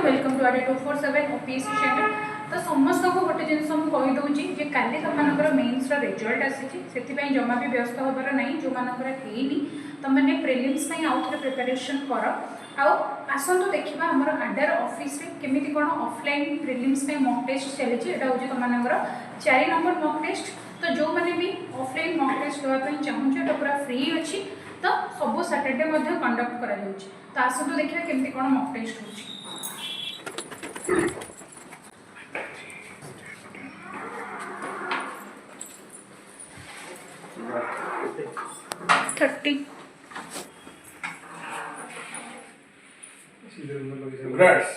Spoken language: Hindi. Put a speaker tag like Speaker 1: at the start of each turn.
Speaker 1: Everyone welcome to Ade 247 OPSC channel. तो समस्त को गोटे जिन कही दूची जे काली तुम मेन्स रिजल्ट आसी जमा भी व्यस्त होबार नहीं जो मानी तुम मैंने प्रिलिम्स आउ थे प्रिपेरेसन कर आसतु देखा आम आडार ऑफिस केमी कौन ऑफलाइन प्रिलिम्स मॉक टेस्ट चली हूँ तुम 4 नंबर मॉक टेस्ट। तो जो मैंने भी ऑफलाइन मॉक टेस्ट देवाई चाहूँ पूरा फ्री अच्छी तो सब सैटरडे कंडक्ट करा तो आसतु देखा केमी कौन मॉक टेस्ट हो 30
Speaker 2: Congrats.